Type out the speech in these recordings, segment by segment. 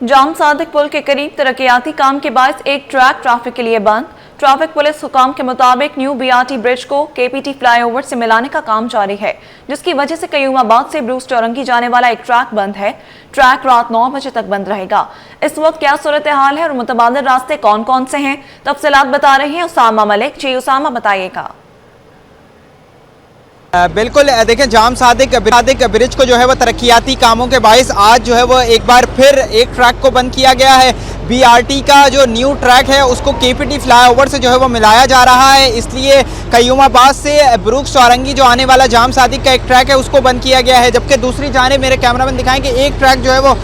जाम सादिक पुल के करीब तरक्याती काम के बायस एक ट्रैक ट्रैफिक के लिए बंद। ट्रैफिक पुलिस हुकाम के मुताबिक न्यू बीआरटी ब्रिज को केपीटी फ्लाईओवर से मिलाने का काम जारी है, जिसकी वजह से कयूमाबाद से ब्रूस चौरंगी जाने वाला एक ट्रैक बंद है। ट्रैक रात 9 बजे तक बंद रहेगा। इस वक्त क्या सूरत हाल है और मुतबादिल रास्ते कौन कौन से हैं, तफसीलात बता रहे हैं उसामा मलिक। जी उसामा, बताइएगा। बिल्कुल, देखें, जाम सादिक ब्रिज को जो है वो तरक्याती कामों के बायस आज जो है वो एक बार फिर एक ट्रैक को बंद किया गया है। बीआरटी का जो न्यू ट्रैक है उसको केपीटी फ्लाईओवर से जो है वो मिलाया जा रहा है, इसलिए कयूमाबाद से ब्रूक्स चौरंगी जो आने वाला जाम सादिक का एक ट्रैक है उसको बंद किया गया है। जबकि दूसरी जानिब मेरे कैमरामैन दिखाएंगे एक ट्रैक जो है वो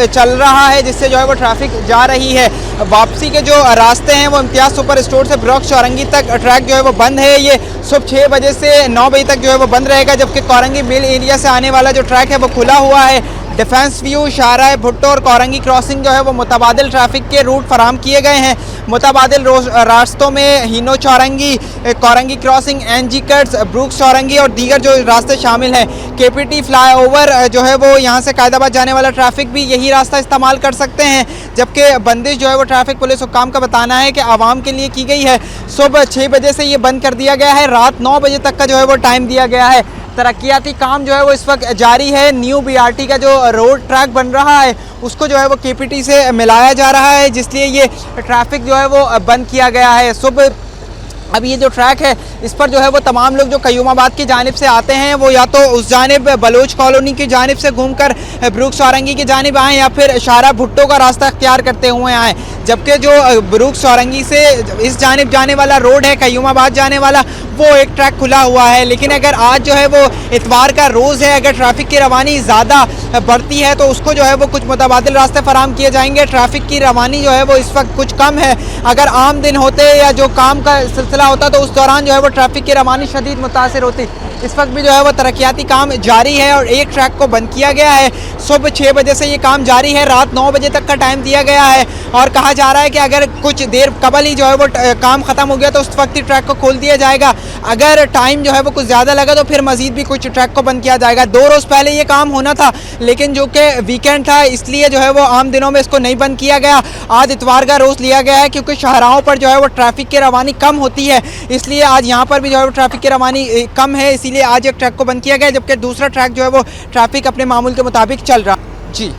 चल रहा है, जिससे जो है वो ट्रैफिक जा रही है। वापसी के जो रास्ते हैं वो इम्तियाज़ सुपर स्टोर से ब्रूक्स चौरंगी तक ट्रैक जो है वो बंद है। ये सुबह 6 बजे से 9 बजे तक जो है वो बंद रहेगा, जबकि कोरंगी मिल एरिया से आने वाला जो ट्रैक है वो खुला हुआ है। डिफेंस व्यू, शाहराह भुट्टो और कोरंगी क्रॉसिंग जो है वो मुतबादिल ट्रैफिक के रूट फराम किए गए हैं। मुतबादिल रास्तों में Hino Chowrangi, Korangi crossing, NG cuts, Brooks Chowrangi और दीगर जो रास्ते शामिल हैं। केपीटी फ्लाईओवर जो है वो यहाँ से कायदाबाद जाने वाला ट्रैफिक भी यही रास्ता इस्तेमाल कर सकते हैं, जबकि बंदिश जो है वो ट्रैफिक पुलिस हुकाम का बताना है कि आवाम के लिए की गई है। सुबह 6 बजे से ये बंद कर दिया गया है, रात 9 बजे तक का जो है वो टाइम दिया गया है। तरक्याती काम जो है वो इस वक्त जारी है। न्यू बीआरटी का जो रोड ट्रैक बन रहा है उसको जो है वो केपीटी से मिलाया जा रहा है, जिसलिए ये ट्रैफिक जो है वो बंद किया गया है। सुबह अब ये जो ट्रैक है इस पर जो है वो तमाम लोग जो कयूमाबाद की जानिब से आते हैं वो या तो उस जानिब बलोच कॉलोनी की जानिब से घूमकर ब्रूक्स चौरंगी की जानिब आएँ या फिर शाहराह भुट्टो का रास्ता अख्तियार करते हुए आएँ। जबकि जो ब्रूक्स चौरंगी से इस जानिब जाने वाला रोड है कयूमाबाद जाने वाला, वो एक ट्रैक खुला हुआ है। लेकिन अगर आज जो है वो इतवार का रोज़ है, अगर ट्रैफिक की रवानी ज़्यादा बढ़ती है तो उसको जो है वो कुछ मुतबादिल रास्ते फराम किए जाएंगे। ट्रैफिक की रवानी जो है वो इस वक्त कुछ कम है। अगर आम दिन होते या जो काम का सिलसिला होता तो उस दौरान जो है वो ट्रैफिक की रवानी शदीद मुतासिर होती। इस वक्त भी जो है वो तरक्याती काम जारी है और एक ट्रैक को बंद किया गया है। सुबह 6 बजे से ये काम जारी है, रात 9 बजे तक का टाइम दिया गया है और कहा जा रहा है कि अगर कुछ देर कबल ही जो है वो काम ख़त्म हो गया तो उस वक्त ही ट्रैक को खोल दिया जाएगा। अगर टाइम जो है वो कुछ ज़्यादा लगा तो फिर मज़ीद भी कुछ ट्रैक को बंद किया जाएगा। 2 रोज़ पहले ये काम होना था, लेकिन जो कि वीकेंड था इसलिए जो है वो आम दिनों में इसको नहीं बंद किया गया। आज इतवार का रोज़ लिया गया है क्योंकि शाहराहों पर जो है वो ट्रैफिक की रवानी कम होती है, इसलिए आज यहाँ पर भी जो है वो ट्रैफिक की रवानी कम है, इसीलिए आज एक ट्रैक को बंद किया गया, जबकि दूसरा ट्रैक जो है वो ट्रैफिक अपने मामूल के मुताबिक चल रहा। जी।